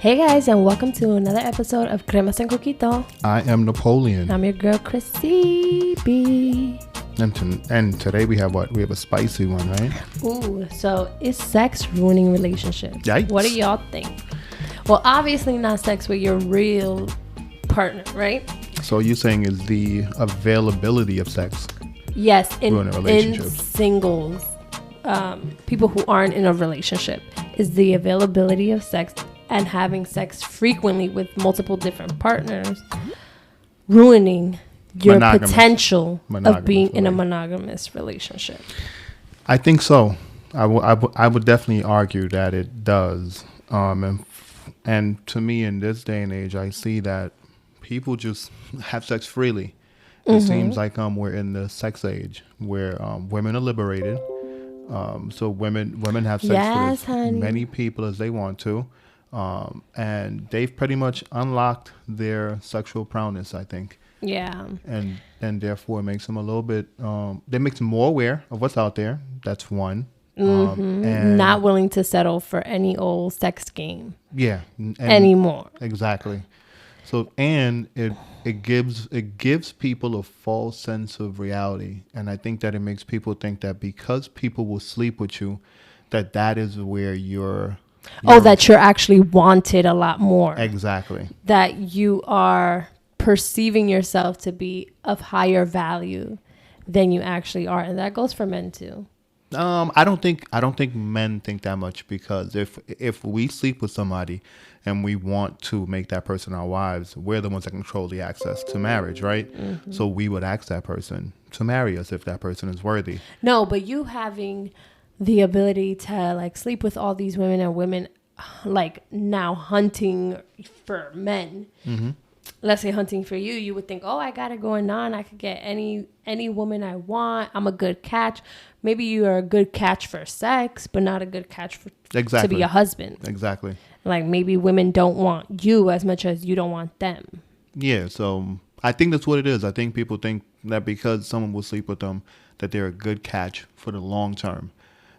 Hey guys, and welcome to another episode of Cremas and Coquito. I am Napoleon. I'm your girl, Chrissy B. And today we have what? We have a spicy one, right? Ooh, so is sex ruining relationships? Yikes. What do y'all think? Well, obviously not sex with your real partner, right? So you're saying is the availability of sex? Yes, ruin a relationship? in singles, people who aren't in a relationship, is the availability of sex and having sex frequently with multiple different partners ruining your potential of being in a monogamous relationship? I think so. I would definitely argue that it does. And to me, in this day and age, I see that people just have sex freely. It seems like we're in the sex age where women are liberated. So women have sex with as many people as they want to. And they've pretty much unlocked their sexual prowess, I think. Yeah. And therefore it makes them a little bit, they makes them more aware of what's out there. That's one. And not willing to settle for any old sex game. Yeah. Anymore. Exactly. So, and it gives people a false sense of reality. And I think that it makes people think that because people will sleep with you, that is where you're that you're actually wanted a lot more. Exactly. That you are perceiving yourself to be of higher value than you actually are. And that goes for men too. I don't think men think that much, because if we sleep with somebody and we want to make that person our wives, we're the ones that control the access to marriage, right? Mm-hmm. So we would ask that person to marry us if that person is worthy. No, but you having the ability to like sleep with all these women and women like now hunting for men. Mm-hmm. Let's say hunting for you, you would think, oh, I got it going on. I could get any woman I want. I'm a good catch. Maybe you are a good catch for sex, but not a good catch to be a husband. Exactly. Like maybe women don't want you as much as you don't want them. Yeah, so I think that's what it is. I think people think that because someone will sleep with them, that they're a good catch for the long term.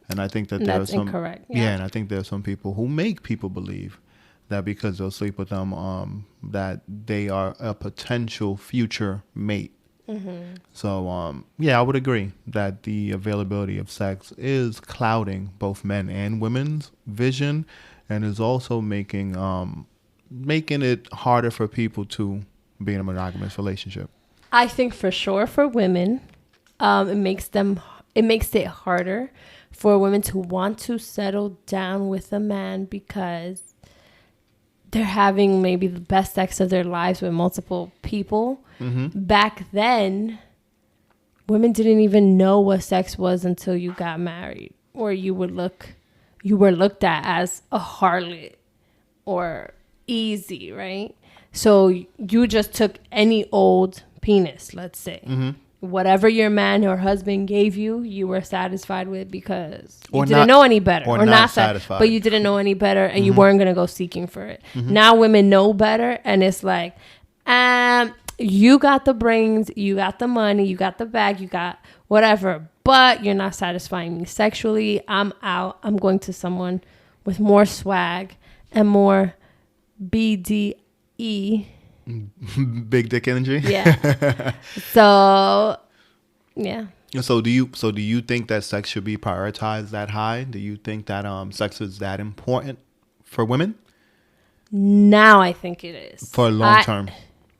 And I think that that's incorrect. Yeah, and I think there are some people who make people believe that because they'll sleep with them, that they are a potential future mate. Mm-hmm. So, I would agree that the availability of sex is clouding both men and women's vision, and is also making it harder for people to be in a monogamous relationship. I think for sure for women, it makes it harder for women to want to settle down with a man because they're having maybe the best sex of their lives with multiple people. Mm-hmm. Back then, women didn't even know what sex was until you got married, or you were looked at as a harlot or easy, right? So you just took any old penis, let's say. Mm-hmm. Whatever your man or husband gave you, you were satisfied with because you didn't know any better. Or not satisfied. But you didn't know any better, and you weren't going to go seeking for it. Mm-hmm. Now women know better, and it's like, you got the brains, you got the money, you got the bag, you got whatever, but you're not satisfying me sexually. I'm out. I'm going to someone with more swag and more BDE. Big dick energy. Yeah. So, yeah. So do you think that sex should be prioritized that high? Do you think that sex is that important for women? Now I think it is. For a long term.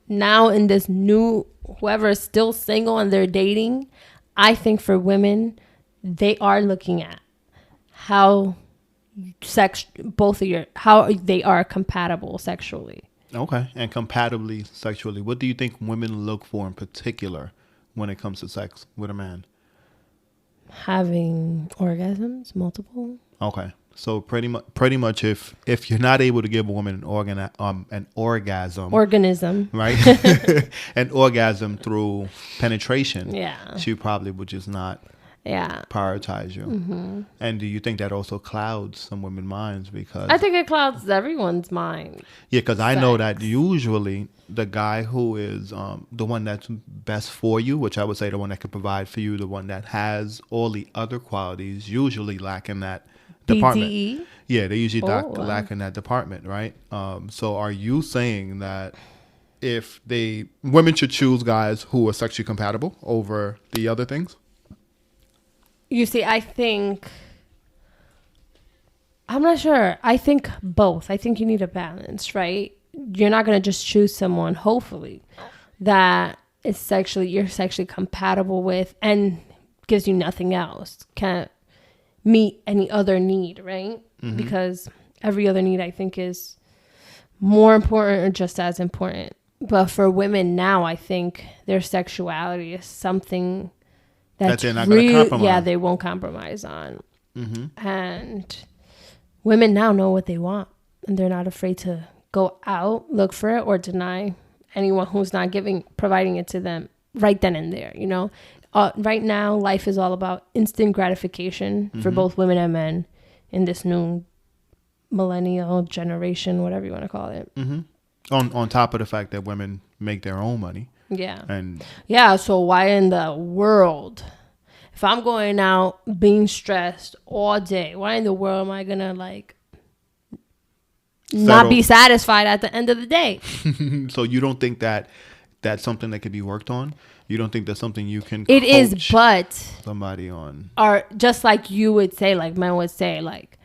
Now in this new, whoever is still single and they're dating, I think for women, they are looking at how how they are compatible sexually. Okay. And compatibly sexually, what do you think women look for in particular when it comes to sex with a man? Having orgasms, multiple. Okay. So pretty much if you're not able to give a woman an orgasm, right? An orgasm through penetration, she probably would just not prioritize you. Mm-hmm. And do you think that also clouds some women's minds? Because I think it clouds everyone's mind. Yeah, because I know that usually the guy who is the one that's best for you, which I would say the one that can provide for you, the one that has all the other qualities, usually lacking that department. BDE? Yeah, they usually Oh, wow. lack in that department, right? So are you saying that if women should choose guys who are sexually compatible over the other things? You see, I'm not sure. I think both. I think you need a balance, right? You're not going to just choose someone, hopefully, that you're sexually compatible with and gives you nothing else. Can't meet any other need, right? Mm-hmm. Because every other need, I think, is more important or just as important. But for women now, I think their sexuality is something that they're not going to compromise. Yeah, they won't compromise on. Mm-hmm. And women now know what they want, and they're not afraid to go out, look for it, or deny anyone who's not providing it to them right then and there. Right now, life is all about instant gratification for both women and men in this new millennial generation, whatever you want to call it. Mm-hmm. On top of the fact that women make their own money. Yeah. And yeah, so why in the world, if I'm going out being stressed all day, why in the world am I going to not be satisfied at the end of the day? So you don't think that that's something that could be worked on? You don't think that's something you can It is, but somebody on? Or just like you would say, like men would say, like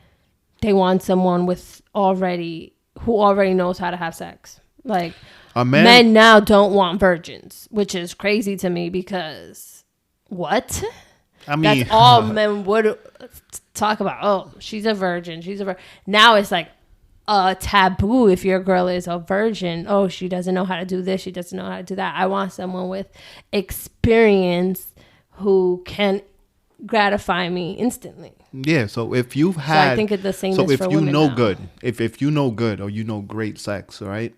they want someone who already knows how to have sex. Like men now don't want virgins, which is crazy to me because what? I mean, that's all men would talk about. Oh, she's a virgin. Now it's like a taboo if your girl is a virgin. Oh, she doesn't know how to do this. She doesn't know how to do that. I want someone with experience who can gratify me instantly. Yeah, so if you've had, I think it's the same. So if you know now. good, if you know good or you know great sex, right?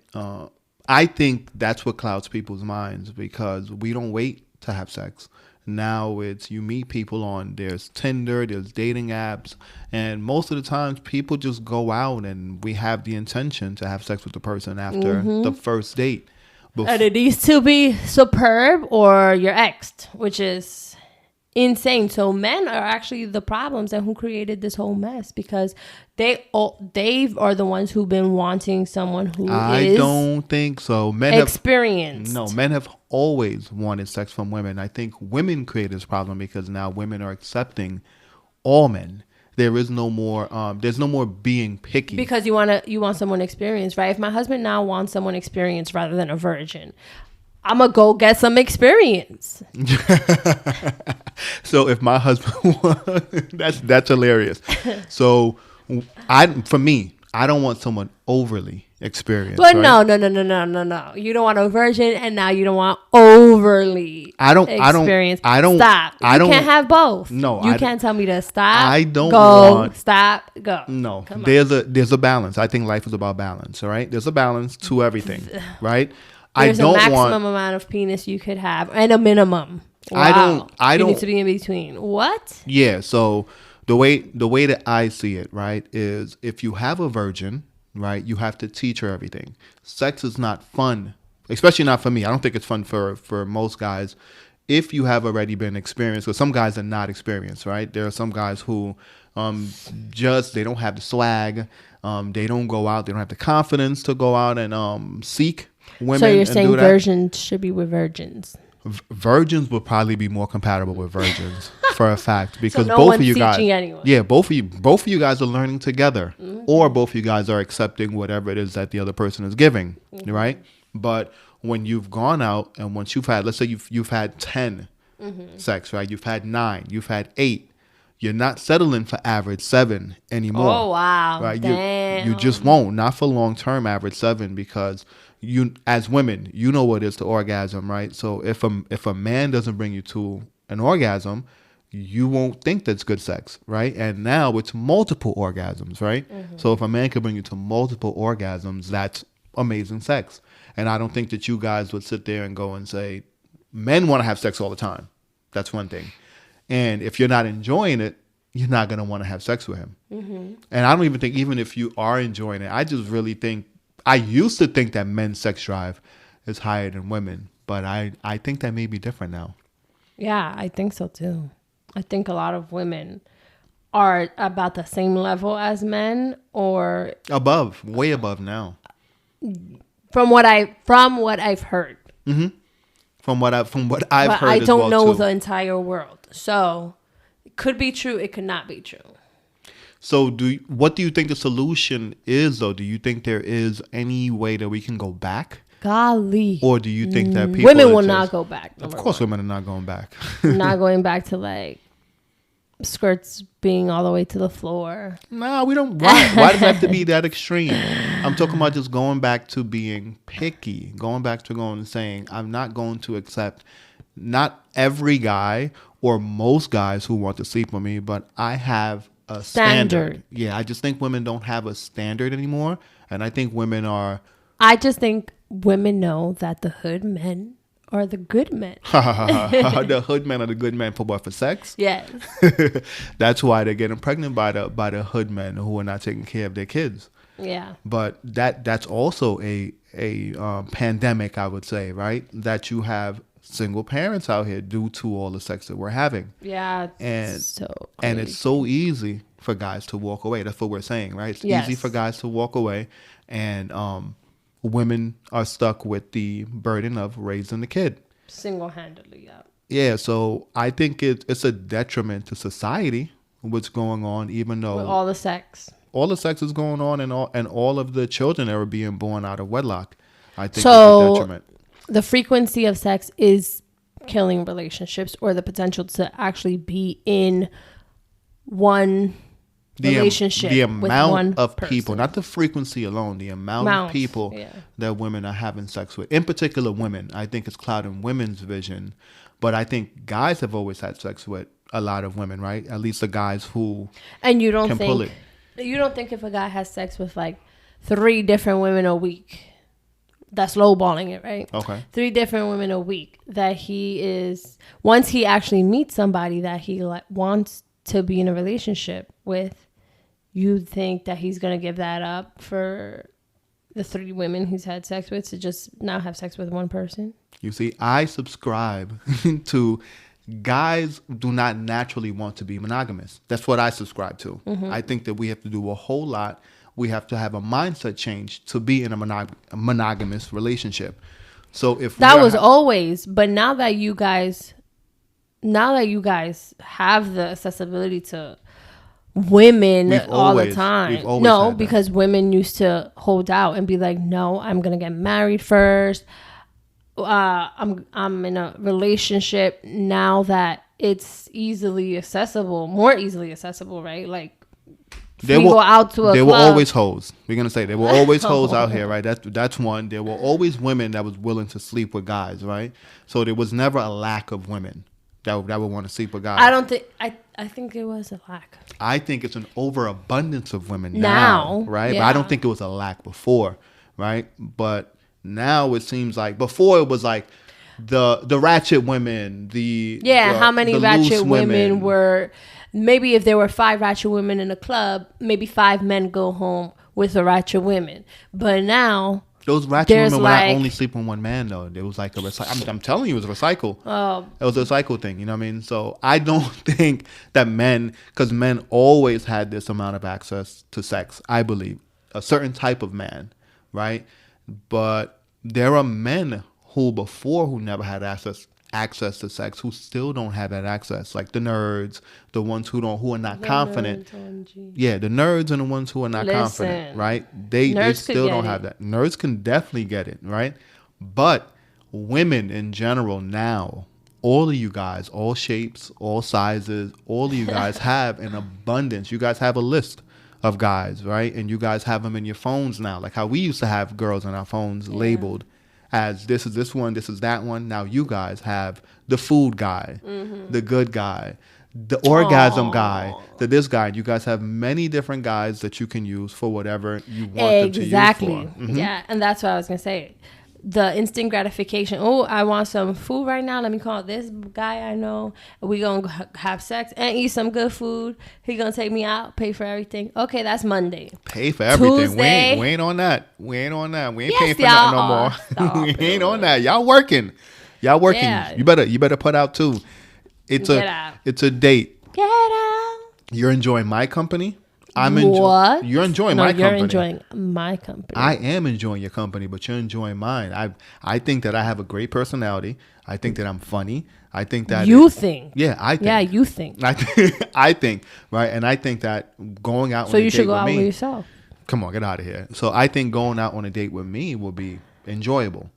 I think that's what clouds people's minds because we don't wait to have sex. Now it's you meet people there's Tinder, there's dating apps, and most of the times people just go out and we have the intention to have sex with the person after the first date. And it needs to be superb or you're exed, which is insane. So men are actually the problems and who created this whole mess because they are the ones who've been wanting someone who I don't think so. Men have always wanted sex from women. I think women created this problem because now women are accepting all men. There is no more. There's no more being picky because you want someone experienced, right? If my husband now wants someone experienced rather than a virgin, I'm going to go get some experience. So if my husband, that's hilarious. So for me, I don't want someone overly experienced. But right? No. You don't want a virgin and now you don't want overly experienced. Stop. You can't have both. No. You can't tell me to stop. I don't want. Stop. Go. No. There's a balance. I think life is about balance. All right. There's a balance to everything. Right. There's a maximum amount of penis you could have and a minimum. Wow. I don't need to be in between. What? Yeah. So the way that I see it, right, is if you have a virgin, right, you have to teach her everything. Sex is not fun, especially not for me. I don't think it's fun for most guys if you have already been experienced. Because some guys are not experienced, right? There are some guys who they don't have the swag. They don't go out. They don't have the confidence to go out and seek women. So you're saying virgins should be with virgins? Virgins would probably be more compatible with virgins for a fact because so both of you guys, anyone. yeah, both of you guys are learning together, or both of you guys are accepting whatever it is that the other person is giving, right? But when you've gone out and once you've had, let's say you've had 10 sex, right? You've had 9, you've had 8. You're not settling for average 7 anymore. Oh wow! Right? Damn. You just won't. Not for long term average 7 because you, as women, you know what it is to orgasm, right? So if a man doesn't bring you to an orgasm, you won't think that's good sex, right? And now it's multiple orgasms, right? So if a man can bring you to multiple orgasms, that's amazing sex. And I don't think that you guys would sit there and go and say, men want to have sex all the time. That's one thing. And if you're not enjoying it, you're not going to want to have sex with him. And I don't even think, even if you are enjoying it, I just really think, I used to think that men's sex drive is higher than women, but I think that may be different now. Yeah, I think so too. I think a lot of women are about the same level as men, or way above now. From what I've heard. Mm-hmm. From what I've But heard, I as don't well, know too. the entire world, so it could be true. It could not be true. So what do you think the solution is, though? Do you think there is any way that we can go back? Golly. Or do you think that people women are will just, not go back? Of course, women are not going back. Not going back to like skirts being all the way to the floor. No, we don't. Why does it have to be that extreme? I'm talking about just going back to being picky, going back to going and saying, I'm not going to accept not every guy or most guys who want to sleep with me, but I have a standard. Yeah, I just think women don't have a standard anymore. And I think women are... I just think women know that the hood men are the good men. The hood men are the good men for what? For sex? Yes. That's why they're getting pregnant by the hood men who are not taking care of their kids. Yeah. But that's also a pandemic, I would say, right? That you have single parents out here due to all the sex that we're having. Yeah. And crazy. it's so easy for guys to walk away. That's what we're saying, right? It's Yes. easy for guys to walk away, and women are stuck with the burden of raising the kid. Single-handedly, yeah. Yeah, so I think it's a detriment to society what's going on, even though With all the sex. All the sex is going on, and all of the children that are being born out of wedlock. I think So, it's a detriment. The frequency of sex is killing relationships, or the potential to actually be in one relationship the with amount one of person. people, not the frequency alone, the amount of people that women are having sex with, in particular women. I think it's clouding women's vision, but I think guys have always had sex with a lot of women, right? At least the guys who and you don't can think pull it. You don't think if a guy has sex with like 3 different women a week, that's lowballing it, right? Okay. 3 different women a week, that he is, once he actually meets somebody that he wants to be in a relationship with, you think that he's going to give that up for the 3 women he's had sex with to just now have sex with one person? You see, I subscribe to guys do not naturally want to be monogamous. That's what I subscribe to. Mm-hmm. I think that we have to do a whole lot. We have to have a mindset change to be in a monogamous relationship. So if that was always, but now that you guys have the accessibility to women all the time. No, because women used to hold out and be like, no, I'm going to get married first. I'm in a relationship now that it's more easily accessible, right? Like, go out to a there club. were always hoes. We're gonna say there were always hoes out here, right? That's one. There were always women that was willing to sleep with guys, right? So there was never a lack of women that would want to sleep with guys. I don't think. I think it was a lack. I think it's an overabundance of women now, right? Yeah. But I don't think it was a lack before, right? But now it seems like before it was like the ratchet women, how many ratchet women were. Maybe if there were 5 ratchet women in a club, maybe 5 men go home with the ratchet women. But now those ratchet women were not only sleeping with one man, though. There was like I'm telling you, it was a recycle. Oh, it was a cycle thing. You know what I mean? So I don't think that because men always had this amount of access to sex. I believe a certain type of man, right? But there are men who never had access to sex, who still don't have that access, like the nerds, the ones who are not confident. Yeah, the nerds and the ones who are not confident, right? They still don't have that. Nerds can definitely get it, right? But women in general now, all of you guys, all shapes, all sizes, all of you guys have an abundance. You guys have a list of guys, right? And you guys have them in your phones now, like how we used to have girls on our phones labeled as this is this one, this is that one. Now you guys have the food guy, the good guy, the orgasm guy, this guy. You guys have many different guys that you can use for whatever you want them to use for. Mm-hmm. Yeah, and that's what I was going to say. The instant gratification. Oh, I want some food right now. Let me call this guy I know. We going to have sex and eat some good food. He going to take me out, pay for everything. Okay, that's Monday. Pay for everything. Tuesday, we ain't on that. We ain't yes, paying for nothing no more. We ain't on that. Y'all working. Yeah. You better put out too. It's a date. Get out. You're enjoying my company. What? You're enjoying no, my you're company. enjoying my company. I am enjoying your company, but you're enjoying mine. I think that I have a great personality. I think that I'm funny. I think that you think. Yeah, I think. Yeah, you think. I think, right? And I think that going out So on a you date should go with out me. with yourself. Come on, get out of here. So I think going out on a date with me will be enjoyable,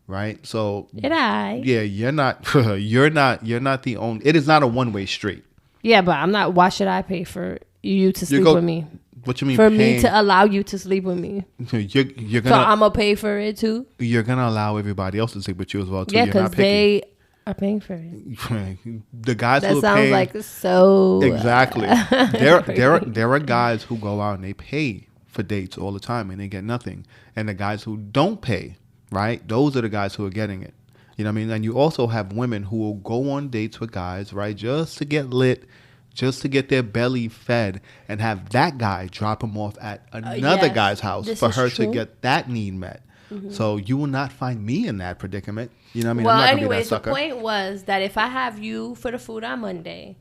right? So Did I? yeah, you're not you're not the only. It is not a one-way street. Yeah, but I'm not. Why should I pay for you to sleep with me? What you mean? For paying, me to allow you to sleep with me. You're So gonna I'm gonna pay for it too. you're gonna allow everybody else to sleep with you as well too. Yeah, You're not because picky. they are paying for it. The guys That who are sounds paying, like so. exactly. There are guys who go out and they pay for dates all the time and they get nothing. And the guys who don't pay, right? Those are the guys who are getting it. You know what I mean? And you also have women who will go on dates with guys, right? Just to get lit, just to get their belly fed and have that guy drop them off at another Yes, guy's house this for is her to true. get that need met. So you will not find me in that predicament. You know what I mean? Well, I'm not gonna be that anyways, the sucker. point was that if I have you for the food on Monday,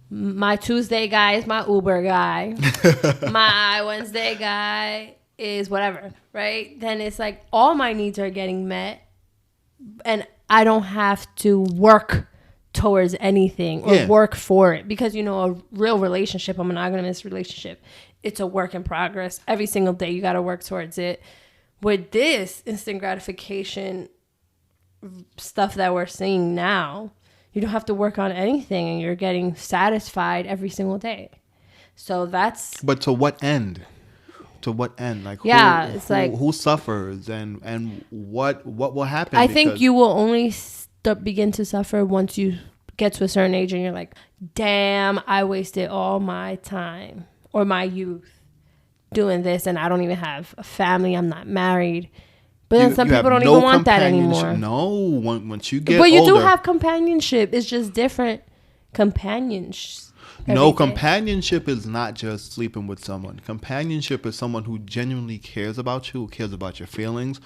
my Tuesday guy is my Uber guy, my Wednesday guy is whatever, right? Then it's like all my needs are getting met, and I don't have to work towards anything or work for it, because a real relationship, a monogamous relationship, it's a work in progress. Every single day you got to work towards it. With this instant gratification stuff that we're seeing now, you don't have to work on anything and you're getting satisfied every single day. So that's... But to what end? To what end? Like, it's like... who suffers and what will happen? I think you will only begin to suffer once you get to a certain age and you're like, damn, I wasted all my time or my youth doing this, and I don't even have a family. I'm not married. But then some people don't even want that anymore. No, once you get older. But you do older, have companionship. It's just different companionship. No, companionship is not just sleeping with someone. Companionship is someone who genuinely cares about you, who cares about your feelings,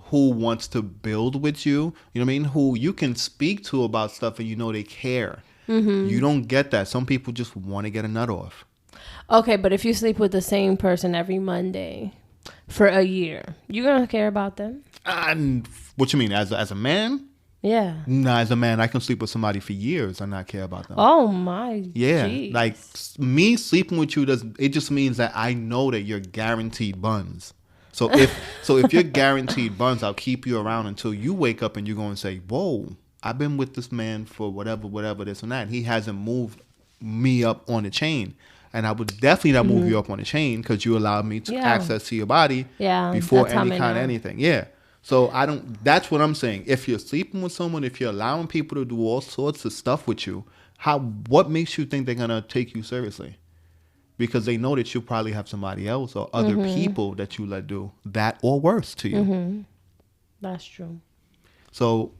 who wants to build with you. You know what I mean? Who you can speak to about stuff and they care. Mm-hmm. You don't get that. Some people just want to get a nut off. Okay, but if you sleep with the same person every Monday for a year, you gonna care about them? What you mean, as a man? Yeah. Nah, as a man, I can sleep with somebody for years and not care about them. Oh my. Yeah, geez. like me sleeping with you it just means that I know that you're guaranteed buns. So if you're guaranteed buns, I'll keep you around until you wake up and you're going to say, "Whoa, I've been with this man for whatever, this and that. He hasn't moved me up on the chain." And I would definitely not move you up on the chain because you allowed me to access to your body before any kind of anything. Yeah. So that's what I'm saying. If you're sleeping with someone, if you're allowing people to do all sorts of stuff with you, what makes you think they're going to take you seriously? Because they know that you probably have somebody else or other people that you let do that or worse to you. Mm-hmm. That's true. So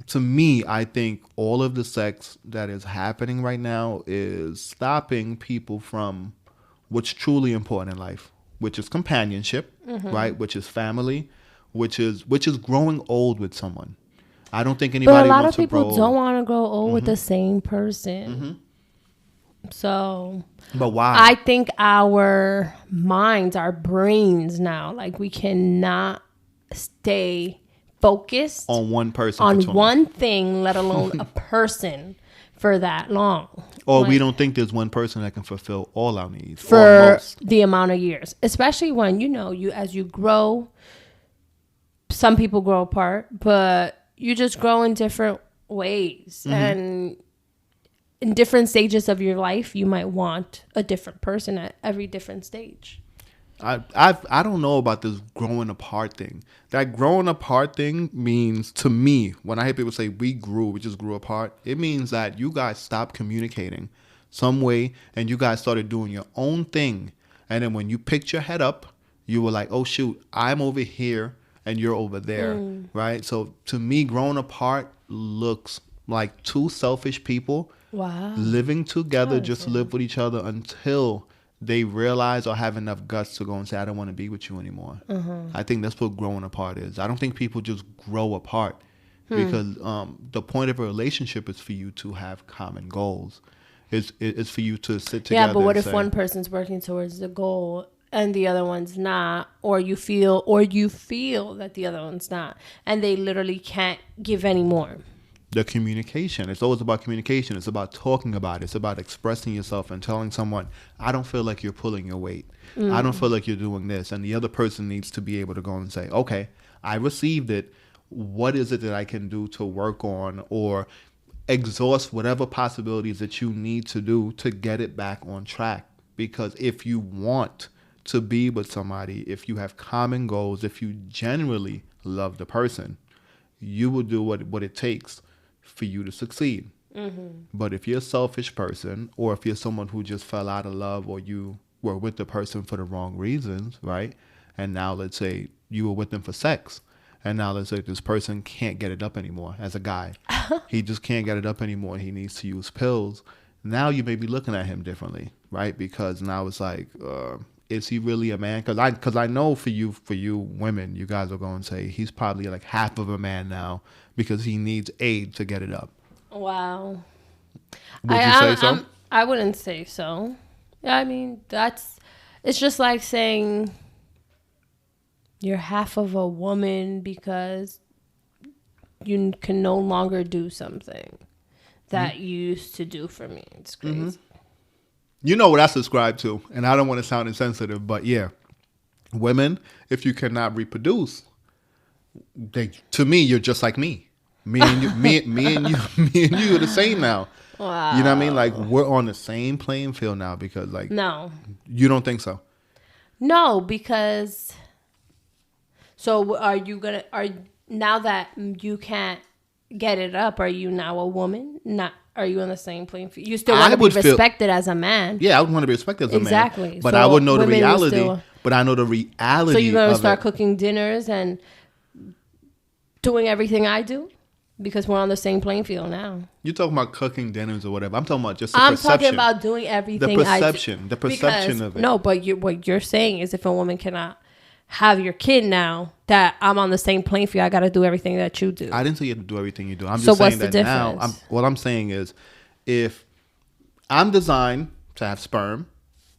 to me, I think all of the sex that is happening right now is stopping people from what's truly important in life, which is companionship, right? Which is family, which is growing old with someone. I don't think anybody wants to grow old. But a lot of people don't want to grow old with the same person. So, but why? I think our minds, our brains now, like we cannot stay focused on one person, on one thing, let alone a person for that long. Or we don't think there's one person that can fulfill all our needs for the amount of years, especially when as you grow. Some people grow apart, but you just grow in different ways, and in different stages of your life, you might want a different person at every different stage. I don't know about this growing apart thing. That growing apart thing means, to me, when I hear people say we just grew apart, it means that you guys stopped communicating some way and you guys started doing your own thing. And then when you picked your head up, you were like, oh shoot, I'm over here and you're over there, right? So to me, growing apart looks like two selfish people living together just to live with each other until they realize or have enough guts to go and say, I don't want to be with you anymore. I think that's what growing apart is. I don't think people just grow apart because the point of a relationship is for you to have common goals. It's for you to sit together. Yeah, but what and if say, one person's working towards the goal and the other one's not, or you feel that the other one's not, and they literally can't give any more? the communication. It's always about communication. It's about talking about it. It's about expressing yourself and telling someone, I don't feel like you're pulling your weight. I don't feel like you're doing this. And the other person needs to be able to go and say, okay, I received it. What is it that I can do to work on or exhaust whatever possibilities that you need to do to get it back on track? Because if you want to be with somebody, if you have common goals, if you genuinely love the person, you will do what it takes for you to succeed. But if you're a selfish person, or if you're someone who just fell out of love, or you were with the person for the wrong reasons, right? And now let's say you were with them for sex, and now let's say this person can't get it up anymore as a guy. He just can't get it up anymore. He needs to use pills. Now you may be looking at him differently, right? Because now it's like, is he really a man? Because I know for you women, you guys are going to say he's probably like half of a man now because he needs aid to get it up. Wow. Would you say so? I wouldn't say so. I mean, it's just like saying you're half of a woman because you can no longer do something that you used to do for me. It's crazy. You know what I subscribe to, and I don't want to sound insensitive, but yeah, women, if you cannot reproduce, to me, you're just like me. Me and you, me and you are the same now. Wow. You know what I mean? Like, we're on the same playing field now because, like, No. You don't think so? No, because. So now that you can't get it up, are you now a woman? Are you on the same playing field? You still want to be respected as a man. Yeah, I would want to be respected as a man. Exactly. But so I would know the reality. So you're going to start cooking dinners and doing everything I do? Because we're on the same playing field now. You're talking about cooking dinners or whatever. I'm talking about just the perception. I'm talking about doing everything the perception of it. No, but what you're saying is if a woman cannot have your kid now, that I'm on the same playing field, I got to do everything that you do. I didn't say you have to do everything you do. I'm just saying that now. What I'm saying is, if I'm designed to have sperm,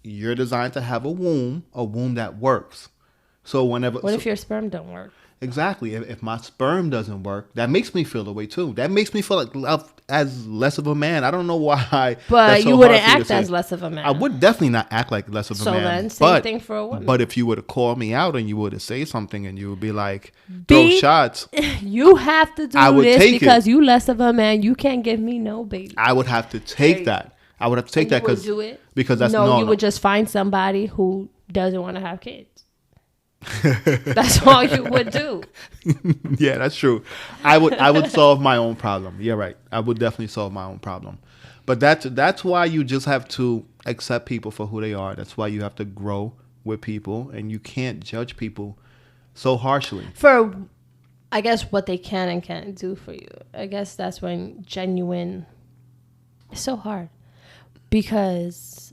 you're designed to have a womb that works. So whenever. What if your sperm don't work? Exactly. If my sperm doesn't work, that makes me feel the way too. That makes me feel like as less of a man. I don't know why. But you wouldn't act as less of a man. I would definitely not act like less of a man. So then, same thing for a woman. But if you were to call me out and you were to say something and you would be like, throw shots. You have to do this because you less of a man. You can't give me no baby. I would have to take that. I would have to take that because that's no. You would just find somebody who doesn't want to have kids. That's all you would do. Yeah, that's true. I would solve my own problem. You're right. I would definitely solve my own problem. But that's why you just have to accept people for who they are. That's why you have to grow with people, and you can't judge people so harshly. For, I guess, what they can and can't do for you. I guess that's when genuine. It's so hard because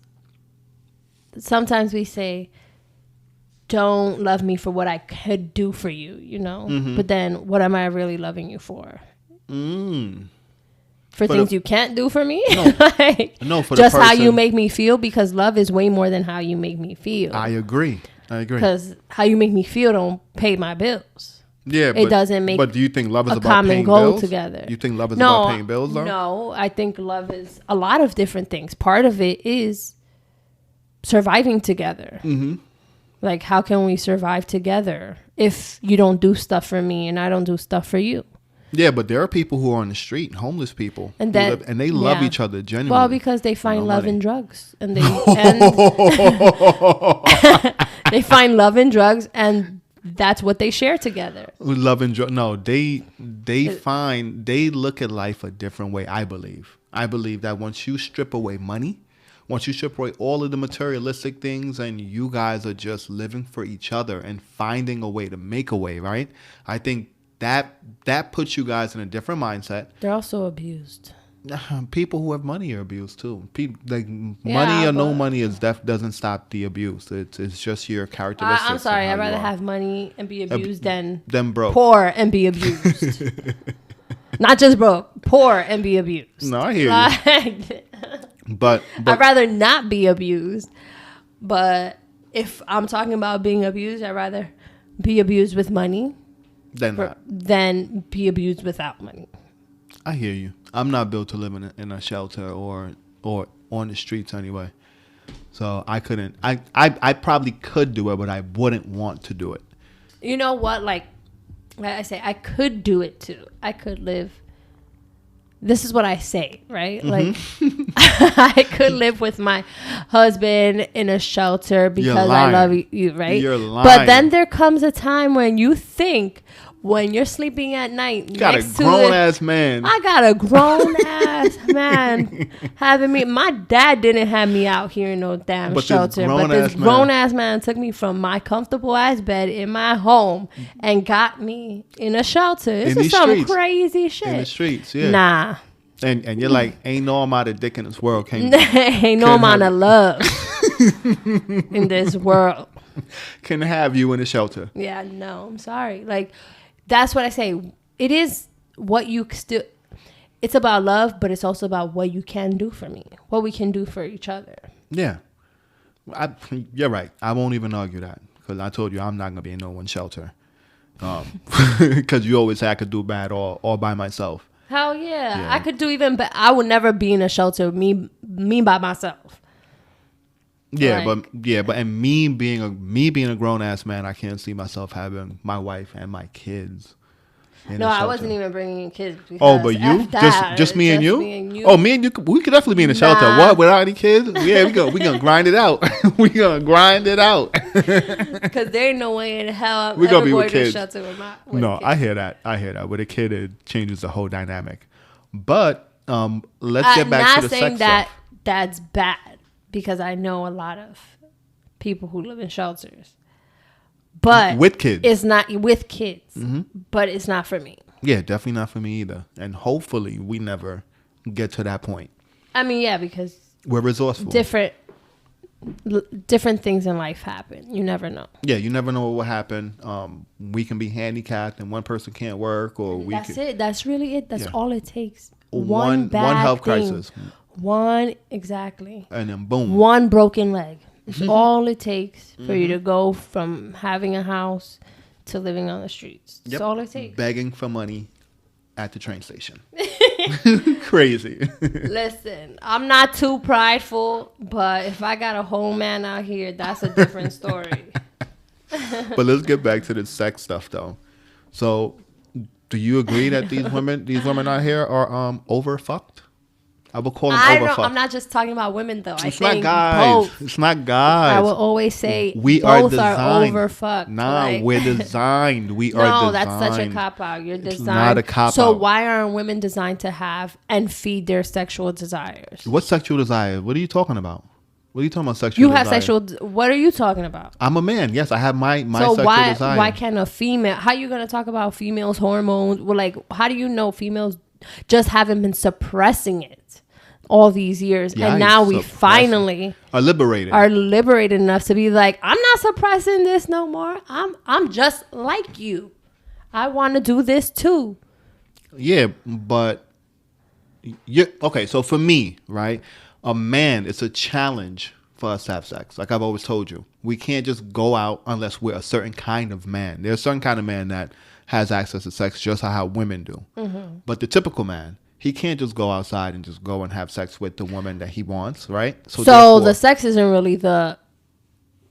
sometimes we say, don't love me for what I could do for you, you know? Mm-hmm. But then what am I really loving you for? For things you can't do for me? No. No, for just how you make me feel, because love is way more than how you make me feel. I agree. Because how you make me feel don't pay my bills. Yeah, it doesn't make. But do you think love is a about common paying goal bills? Together? You think love is about paying bills, though? No, I think love is a lot of different things. Part of it is surviving together. Mm-hmm. Like, how can we survive together if you don't do stuff for me and I don't do stuff for you? Yeah, but there are people who are on the street, homeless people, and they love each other genuinely. Well, because they find love in drugs, and they they find love in drugs, and that's what they share together. Love and drugs. No, they look at life a different way. I believe that once you strip away money, once you strip away all of the materialistic things, and you guys are just living for each other and finding a way to make a way, right? I think that puts you guys in a different mindset. They're also abused. People who have money are abused too. Money or no money doesn't stop the abuse. It's just your characteristics. I'm sorry. I'd rather have money and be abused than broke. Poor and be abused. Not just broke, poor and be abused. No, I hear you. But I'd rather not be abused. But if I'm talking about being abused, I'd rather be abused with money than be abused without money. I hear you. I'm not built to live in a shelter or on the streets anyway. So I couldn't. I probably could do it, but I wouldn't want to do it. You know what? Like I say, I could do it too. I could live. This is what I say, right? Mm-hmm. Like I could live with my husband in a shelter because I love you, right? You're lying. But then there comes a time when you think, when you're sleeping at night, you got a grown ass man. I got a grown ass man having me. My dad didn't have me out here in no damn shelter, but this grown ass man took me from my comfortable ass bed in my home and got me in a shelter. This is some crazy shit. In the streets, yeah. Nah. And you're like, ain't no amount of dick in this world ain't no amount of love in this world can have you in a shelter. Yeah, no, I'm sorry. Like, that's what I say. It is what you still. It's about love, but it's also about what you can do for me, what we can do for each other. Yeah, you're right. I won't even argue that because I told you I'm not gonna be in no one's shelter. Because you always say I could do bad all by myself. Hell yeah, I could do even better. I would never be in a shelter me by myself. Yeah, like, but me being a grown ass man, I can't see myself having my wife and my kids. No, I wasn't even bringing in kids. Oh, but you? Just me and you? Oh, me and you. We could definitely be in a shelter. What? Without any kids? Yeah, we gonna grind it out. We gonna grind it out. Because there ain't no way in hell we're gonna be with kids. Shelter with no, I hear that. With a kid, it changes the whole dynamic. But let's get back to the sex stuff. I'm not saying that that's bad. Because I know a lot of people who live in shelters, but with kids, it's not with kids. Mm-hmm. But it's not for me. Yeah, definitely not for me either. And hopefully, we never get to that point. I mean, yeah, because we're resourceful. Different things in life happen. You never know. Yeah, you never know what will happen. We can be handicapped, and one person can't work, or That's it. That's really it. That's all it takes. One health crisis. One, exactly. And then boom. One broken leg. It's all it takes for you to go from having a house to living on the streets. That's all it takes. Begging for money at the train station. Crazy. Listen, I'm not too prideful, but if I got a whole man out here, that's a different story. But let's get back to the sex stuff, though. So, do you agree that these women out here are overfucked? I will call them overfucked. I'm not just talking about women, though. It's not guys. It's not guys. I will always say we both are overfucked. Nah, we're designed. We are designed. No, that's such a cop-out. You're designed. It's not a cop-out. So why aren't women designed to have and feed their sexual desires? What sexual desires? What are you talking about? What are you talking about sexual desires? You have sexual... What are you talking about? I'm a man. Yes, I have my sexual desires. So why can't a female... How are you going to talk about females' hormones? Well, like, how do you know females just haven't been suppressing it all these years, and now we finally are liberated enough to be like, I'm not suppressing this no more. I'm just like you. I want to do this too. Yeah, but okay. So for me, right, a man, it's a challenge for us to have sex. Like I've always told you, we can't just go out unless we're a certain kind of man. There's a certain kind of man that has access to sex, just how women do. Mm-hmm. But the typical man, he can't just go outside and just go and have sex with the woman that he wants, right? So the sex isn't really the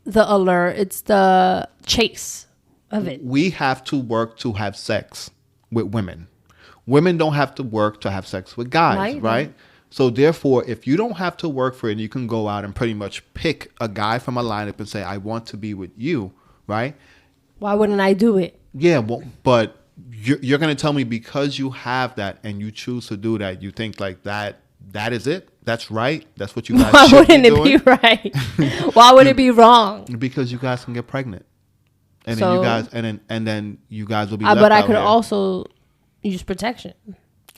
allure. It's the chase of it. We have to work to have sex with women. Women don't have to work to have sex with guys, right? So therefore, if you don't have to work for it, you can go out and pretty much pick a guy from a lineup and say, I want to be with you, right? Why wouldn't I do it? Yeah, well, but... You're going to tell me because you have that and you choose to do that, you think like that is it? That's right? That's what you guys Why should wouldn't be it doing? be right? Why would it be wrong? Because you guys can get pregnant. And then you guys and then you guys will be left but I could here. Also use protection.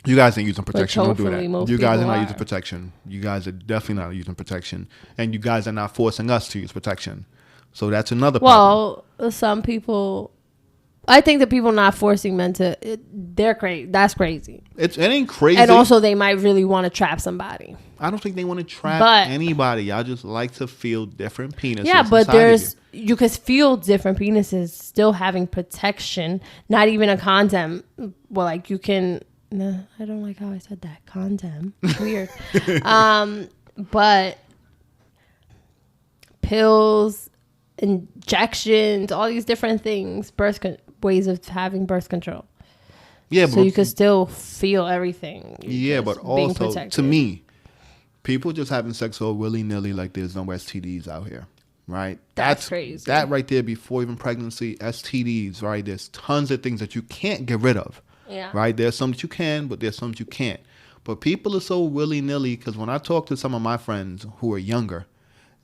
You guys ain't using protection. Don't do that. You guys are not using are. protection. You guys are definitely not using protection. And you guys are not forcing us to use protection. So that's another problem. Well, some people I think the people not forcing men to, they're crazy. That's crazy. It ain't crazy. And also, they might really want to trap somebody. I don't think they want to trap anybody. Y'all just like to feel different penises. Yeah, but you can feel different penises still having protection. Not even a condom. Well, like you can. No, I don't like how I said that. Condom. Weird. But pills, injections, all these different things, ways of having birth control. Yeah, so you can still feel everything. Yeah, but also to me, people just having sex all willy nilly like there's no STDs out here, right? That's crazy. That right there, before even pregnancy, STDs, right? There's tons of things that you can't get rid of. Yeah. Right? There's some that you can, but there's some that you can't. But people are so willy nilly because when I talk to some of my friends who are younger,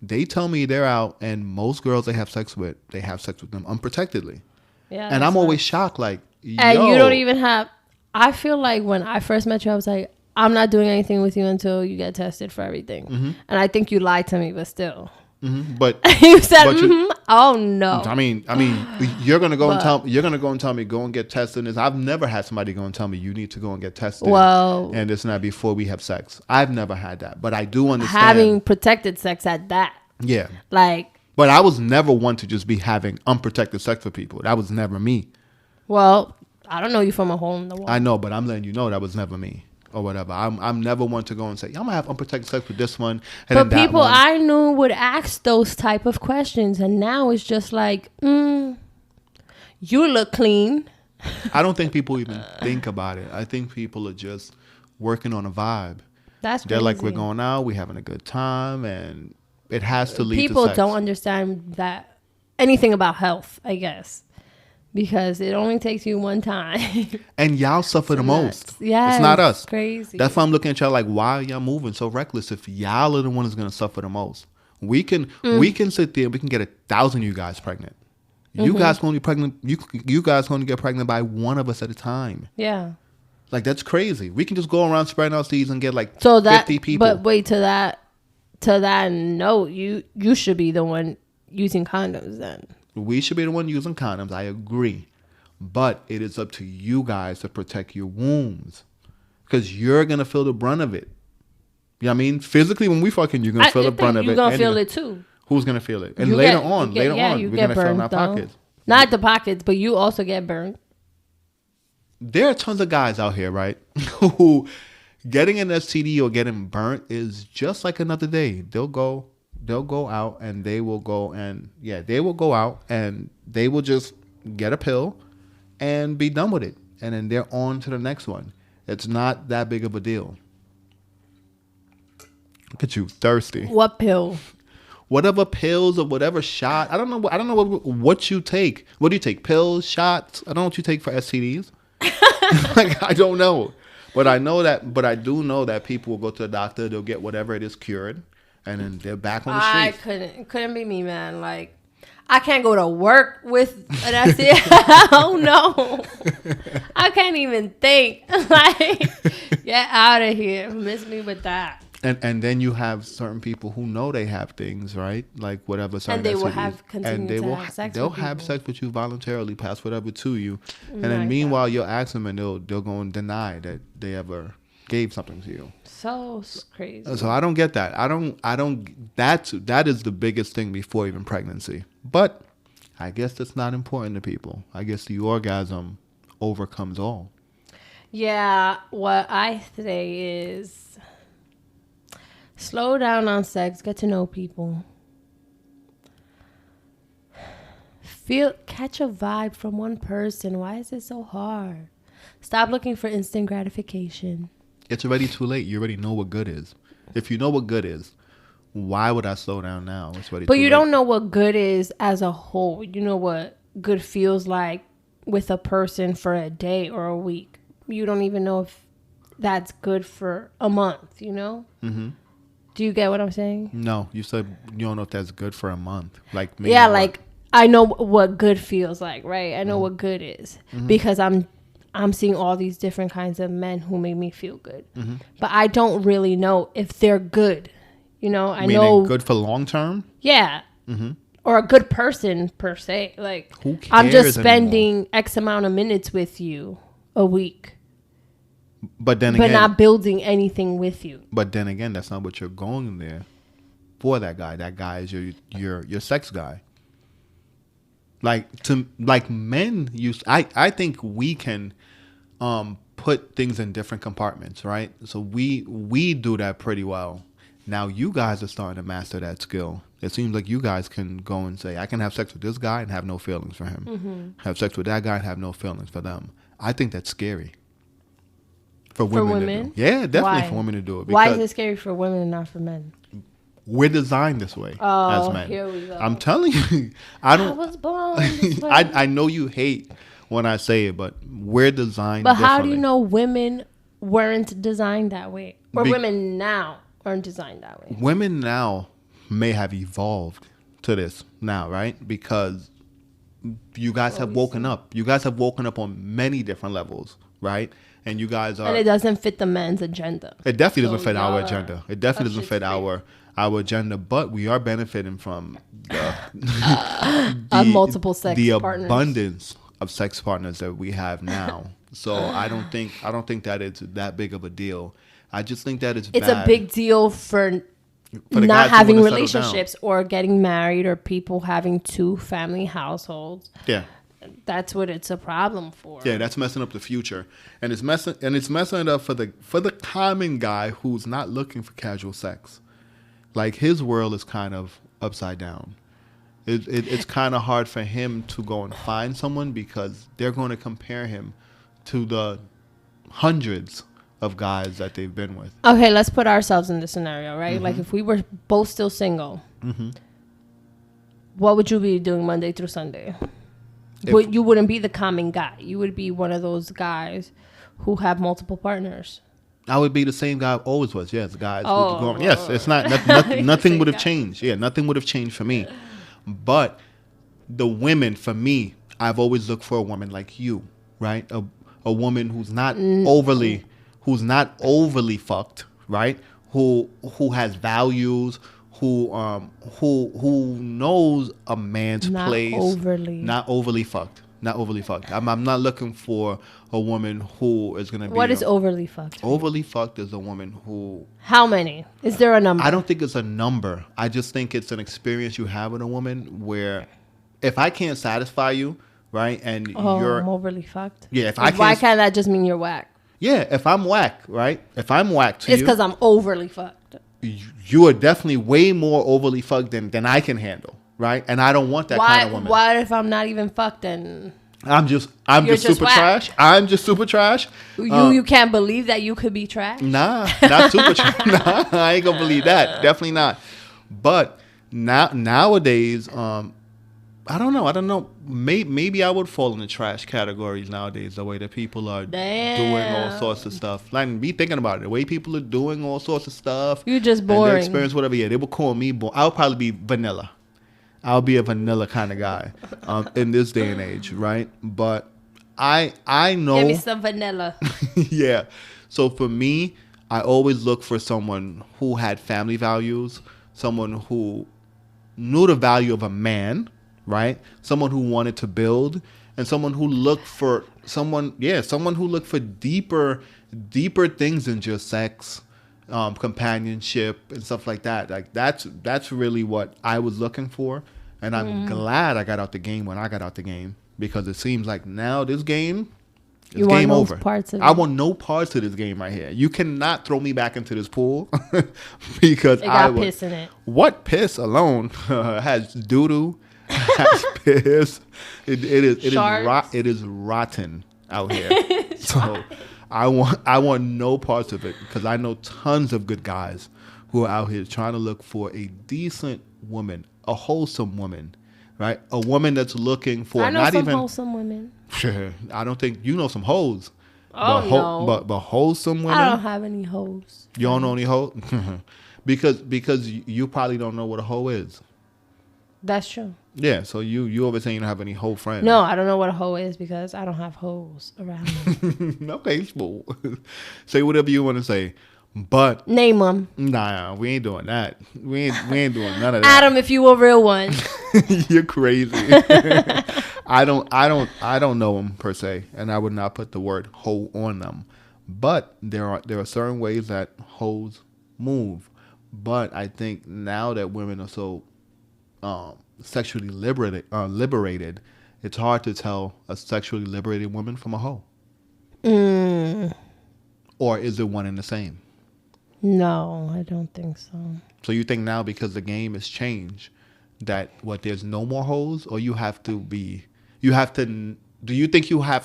they tell me they're out and most girls they have sex with them unprotectedly. Yeah. And I'm always shocked, like, and you don't even have. I feel like when I first met you, I was like, I'm not doing anything with you until you get tested for everything. Mm-hmm. And I think you lied to me, but still. Mm-hmm. But you said, oh no. I mean, you're gonna go and tell me go and get tested. I've never had somebody go and tell me you need to go and get tested. Well, and it's not before we have sex. I've never had that, but I do understand having protected sex at that. Yeah, like. But I was never one to just be having unprotected sex with people. That was never me. Well, I don't know you from a hole in the wall. I know, but I'm letting you know that was never me. Or whatever. I'm never one to go and say, I'm gonna have unprotected sex with this one. And but people I knew would ask those type of questions, and now it's just like, you look clean. I don't think people even think about it. I think people are just working on a vibe. That's crazy. They're like, we're going out, we're having a good time, and it has to lead to sex. People don't understand that anything about health, I guess. Because it only takes you one time. And y'all suffer the most. Yeah, it's not us. It's crazy. That's why I'm looking at y'all like, why are y'all moving so reckless if y'all are the ones going to suffer the most? We can sit there, we can get 1,000 of you guys pregnant. You guys can only pregnant. You guys can only get pregnant by one of us at a time. Yeah. Like, that's crazy. We can just go around spreading our seeds and get like 50 people. But wait, to that note, you should be the one using condoms then. We should be the one using condoms. I agree. But it is up to you guys to protect your wombs. Because you're going to feel the brunt of it. You know what I mean? Physically, when we fucking, you're going to feel the brunt of it. You're going to feel it too. Who's going to feel it? And later on, we're going to feel in our pockets. Not the pockets, but you also get burned. There are tons of guys out here, right? Who getting an STD or getting burnt is just like another day. They'll go out and they will go out and they will just get a pill and be done with it. And then they're on to the next one. It's not that big of a deal. Look at you, thirsty. What pill? Whatever pills or whatever shot. I don't know what you take. What do you take? Pills, shots? I don't know what you take for STDs. Like, I don't know. But I do know that people will go to the doctor, they'll get whatever it is cured. And then they're back on the street. It couldn't be me, man. Like, I can't go to work with an STD. Oh no, I can't even think. Like, get out of here. Miss me with that. And then you have certain people who know they have things, right? Like whatever. And they will have sex. They'll have sex with you voluntarily, pass whatever to you, and then meanwhile you'll ask them, and they'll go and deny that they ever gave something to you. So crazy. So I don't get that. I don't. That is the biggest thing before even pregnancy. But I guess that's not important to people. I guess the orgasm overcomes all. Yeah. What I say is slow down on sex. Get to know people. Catch a vibe from one person. Why is it so hard? Stop looking for instant gratification. It's already too late. You already know what good is. If you know what good is, why would I slow down now? It's already too late. But you don't know what good is as a whole. You know what good feels like with a person for a day or a week. You don't even know if that's good for a month, you know? Mm-hmm. Do you get what I'm saying? No. You said you don't know if that's good for a month. Like me. Yeah, like I know what good feels like, right? I know what good is because I'm seeing all these different kinds of men who make me feel good. Mm-hmm. But I don't really know if they're good. You know, I know. Good for long term? Yeah. Mm-hmm. or a good person per se. Like, Who cares I'm just spending anymore? X amount of minutes with you a week, But then but again, not building anything with you. that's not what you're going there for. That guy. That guy is your sex guy. Like men use. I think we can put things in different compartments, right? So we do that pretty well. Now you guys are starting to master that skill. It seems like you guys can go and say, I can have sex with this guy and have no feelings for him. Mm-hmm. Have sex with that guy and have no feelings for them. I think that's scary for For women. women? To do. Yeah, definitely Why? for women to do it. Why Because is it scary for women and not for men? we're designed this way Oh, as men. here we go. I'm telling you, I don't. was born this way. I know you hate when I say it, but we're designed. But how do differently. you know women weren't designed that way, or Be- women now aren't designed that way? Women now may have evolved to this now, right? Because you guys have woken up. You guys have woken up on many different levels, right? And you guys are. And it doesn't fit the man's agenda. It definitely So doesn't fit our y'all are agenda. It definitely doesn't fit frustrated. our agenda. But we are benefiting from Multiple sex the partners. abundance of sex partners that we have now. So I don't think that it's that big of a deal. I just think that it's It's bad a big deal for the not guys who having wanna settle down. relationships or getting married or people having two family households. Yeah. That's what it's a problem for. Yeah, that's messing up the future, and it's messing it up for the common guy who's not looking for casual sex. Like his world is kind of upside down. It's kind of hard for him to go and find someone because they're going to compare him to the hundreds of guys that they've been with. Okay, let's put ourselves in this scenario, right? Mm-hmm. Like if we were both still single, what would you be doing Monday through Sunday? You wouldn't be the common guy. You would be one of those guys who have multiple partners. I would be the same guy I always was. Yes, guys. Oh. Yes, it's not nothing would have changed. Yeah, nothing would have changed for me. But the women, for me, I've always looked for a woman like you, right? A woman who's not overly fucked, right? Who has values, who knows a man's place. Not overly fucked. I'm not looking for a woman who is gonna be. What is overly fucked? Overly fucked is a woman who. How many? Is there a number? I don't think it's a number. I just think it's an experience you have with a woman where, if I can't satisfy you, right, and you're I'm overly fucked. Yeah, if I can't. Why can't that just mean you're whack? Yeah, if I'm whack, right? If I'm whack to you, It's because I'm overly fucked. You are definitely way more overly fucked than I can handle, right? And I don't want that kind of woman. Why if I'm not even fucked and I'm just You're just super whack. trash. I'm just super trash. you can't believe that you could be trash? Nah, not super trash. Nah, I ain't gonna believe that. Definitely not. But nowadays, I don't know. Maybe I would fall in the trash categories nowadays. The way that people are doing all sorts of stuff. Like, be thinking about it. The way people are doing all sorts of stuff. You're just And their boring. experience, whatever. Yeah, they would call me boring. I'll probably be vanilla. I'll be a vanilla kind of guy in this day and age, right? But I know. Give me some vanilla. Yeah. So for me, I always look for someone who had family values, someone who knew the value of a man, right? Someone who wanted to build, and someone who looked for someone who looked for deeper things than just sex, companionship and stuff like that. Like that's really what I was looking for, and I'm glad I got out the game when I got out the game, because it seems like now this game is game over. Parts of it. I want no parts of this game right here. You cannot throw me back into this pool because It got piss in it. What piss alone has doo doo, has piss. It is rotten out here. So I want no parts of it, because I know tons of good guys who are out here trying to look for a decent woman, a wholesome woman, right? A woman that's looking for I know not some even wholesome women. I don't think you know some hoes. Oh, no. But wholesome women. I don't have any hoes. You don't know any hoe? because you probably don't know what a hoe is. That's true. Yeah, so you always saying you don't have any hoe friends. No, I don't know what a hoe is because I don't have hoes around me. Okay, well, say whatever you want to say. But name them. nah, we ain't doing that. We ain't doing none of that. Adam, if you a real one. You're crazy. I don't know them per se, and I would not put the word hoe on them. But there are certain ways that hoes move. But I think now that women are so sexually liberated, it's hard to tell a sexually liberated woman from a hoe. Or is it one and the same? No, I don't think so. So you think now because the game has changed that there's no more hoes, or do you think you have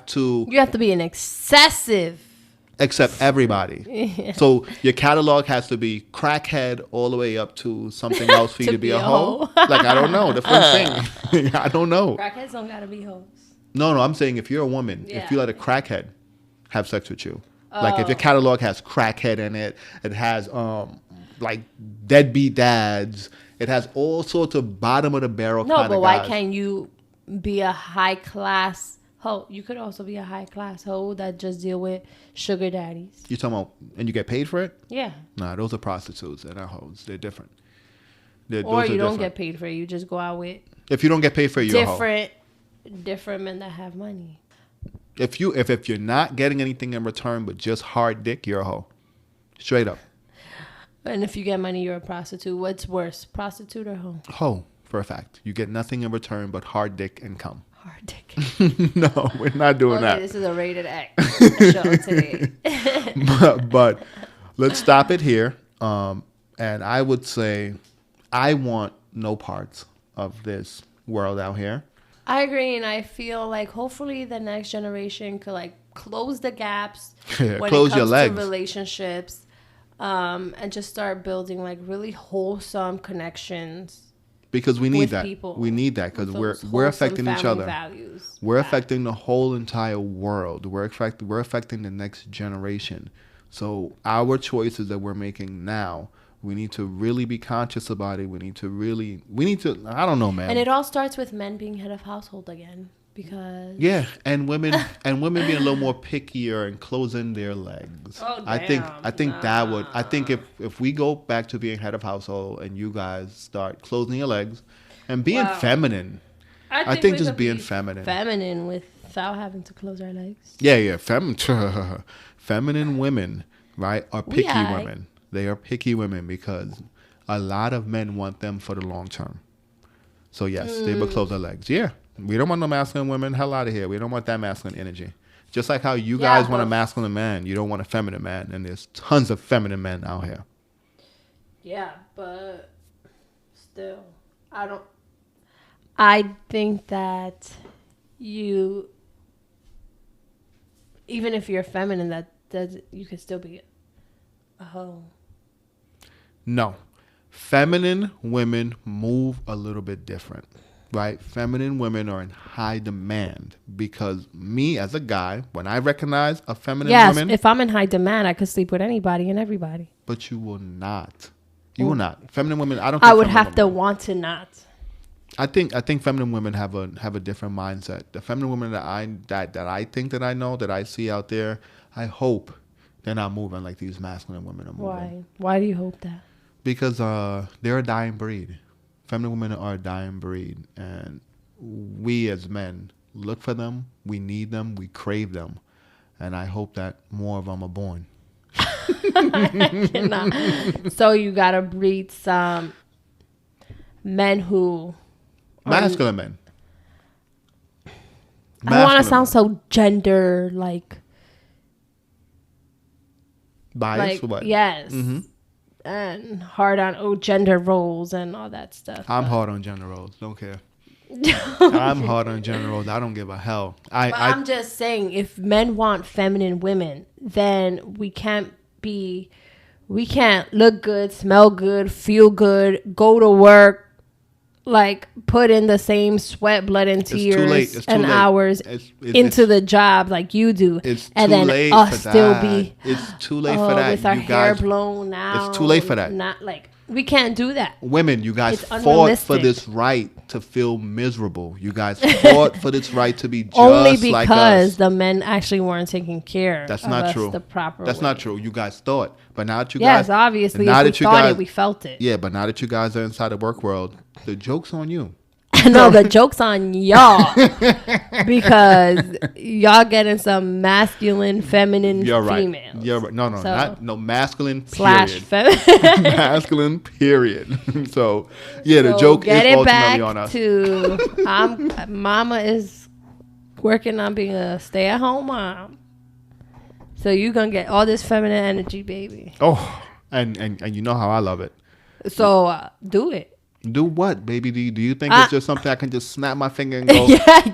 to You have to be an excessive. accept everybody? Yeah. So your catalog has to be crackhead all the way up to something else for you to be a hoe? Like, I don't know. That's what I'm saying. I don't know. Crackheads don't gotta be hoes. No, I'm saying if you're a woman, if you let a crackhead have sex with you, like if your catalog has crackhead in it, it has like deadbeat dads, it has all sorts of bottom of the barrel kind of guys. No, but why can't you be a high class hoe? You could also be a high class hoe that just deal with sugar daddies. You talking about, and you get paid for it? Yeah. Nah, those are prostitutes. They're not hoes. They're different. Or you don't get paid for it. You just go out with. If you don't get paid for it, you're a hoe. Different men that have money. If you're not getting anything in return but just hard dick, you're a hoe. Straight up. And if you get money, you're a prostitute. What's worse, prostitute or hoe? Hoe, for a fact. You get nothing in return but hard dick and cum. Hard dick. No, we're not doing that. This is a rated X show today. but let's stop it here. And I would say I want no parts of this world out here. I agree, and I feel like hopefully the next generation could like close the gaps when close it comes your legs. to relationships, and just start building like really wholesome connections. Because we need that. People, we need that because we're affecting each other. Values. We're affecting the whole entire world. We're affecting the next generation. So our choices that we're making now, we need to really be conscious about it. We need to, I don't know, man. And it all starts with men being head of household again, because and women being a little more pickier and closing their legs. Oh, damn. I think if we go back to being head of household and you guys start closing your legs and being feminine. I think just being feminine without having to close our legs. Yeah, feminine women, right, are picky women. They are picky women because a lot of men want them for the long term. So, yes, they will close their legs. Yeah, we don't want no masculine women. Hell out of here. We don't want that masculine energy. Just like how you guys want a masculine man, you don't want a feminine man. And there's tons of feminine men out here. Yeah, but still, I think that even if you're feminine, you could still be a hoe. No. Feminine women move a little bit different, right? Feminine women are in high demand because me as a guy, when I recognize a feminine woman... Yes, if I'm in high demand, I could sleep with anybody and everybody. But you will not. You will not. Feminine women, I don't think I would have to want to not. I think feminine women have a different mindset. The feminine women that I think that I know, that I see out there, I hope they're not moving like these masculine women are moving. Why? Why do you hope that? Because they're a dying breed. Feminine women are a dying breed. And we as men look for them. We need them. We crave them. And I hope that more of them are born. So you got to breed some men who... Masculine men. I don't want to sound so gender, like... Bias or what? Yes. Mm-hmm. And hard on gender roles and all that stuff. I'm hard on gender roles. Don't care. I'm hard on gender roles. I don't give a hell. I'm just saying, if men want feminine women, then we can't look good, smell good, feel good, go to work, like put in the same sweat, blood, and tears and hours into the job like you do. It's and too then late us for still that. be It's too late for that. With our hair blown out. It's too late for that. Not like We can't do that. Women, you guys It's fought unrealistic. for this right to feel miserable. You guys fought for this right to be just Only like because us. the men actually weren't taking care That's of not us true. the proper That's way. not true. You guys thought. But now that you Yes, guys... obviously. now If we that you thought guys- it, we felt it. Yeah, but now that you guys are inside the work world, the joke's on you. No, the joke's on y'all. Because y'all getting some masculine, feminine You're right. females. You're right. No, So- no masculine Slash period. feminine. Masculine period. So yeah, the So joke get is it ultimately back on us. to Mama is working on being a stay-at-home mom. So you gonna get all this feminine energy, baby. Oh, and you know how I love it. So do it. Do what, baby? Do you think it's just something I can just snap my finger and go?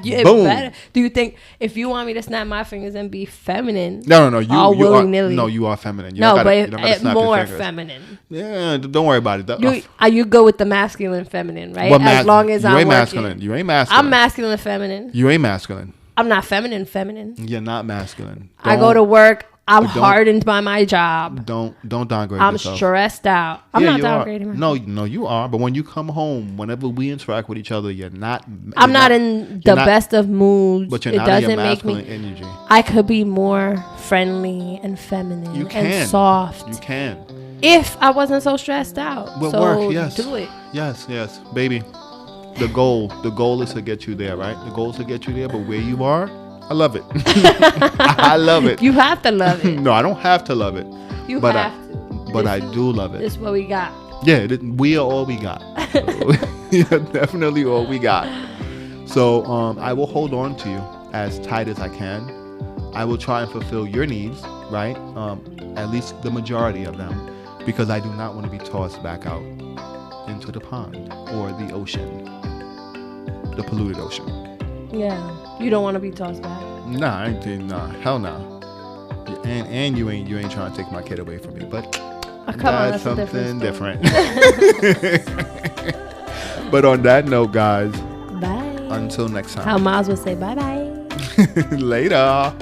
Yeah, boom. better. Do you think if you want me to snap my fingers and be feminine? No. You are willy-nilly. no, you are feminine. You No, don't gotta- but you don't gotta snap your more fingers. feminine. Yeah, don't worry about it. You go with the masculine, feminine, right? What As long as you I'm ain't working. masculine. You ain't masculine. I'm masculine, feminine. You ain't masculine. I'm not feminine, feminine. You're not masculine. I go to work. I'm but don't- hardened by my job. Don't downgrade I'm yourself. stressed out. I'm Yeah, not you are. downgrading myself. No, you are. But when you come home, whenever we interact with each other, you're not. I'm not in the best of moods. But you're It not in your doesn't make masculine me. energy. I could be more friendly and feminine You can. and soft You can. if I wasn't so stressed out. But so work, yes. do it. Yes, baby. The goal is to get you there, right? The goal is to get you there. But where you are, I love it. I love it. You have to love it. No, I don't have to love it. You but have I, to. But This I is- do love it. This is what we got. Yeah, we are all we got. So, you're definitely all we got. So I will hold on to you as tight as I can. I will try and fulfill your needs, right? At least the majority of them, because I do not want to be tossed back out into the pond or the ocean, the polluted ocean. Yeah. You don't want to be tossed back. Nah, hell no. And you ain't trying to take my kid away from me, but Come on, that's that's a something different different. But on that note, guys, Bye. until next How time. Miles would say bye-bye. Later.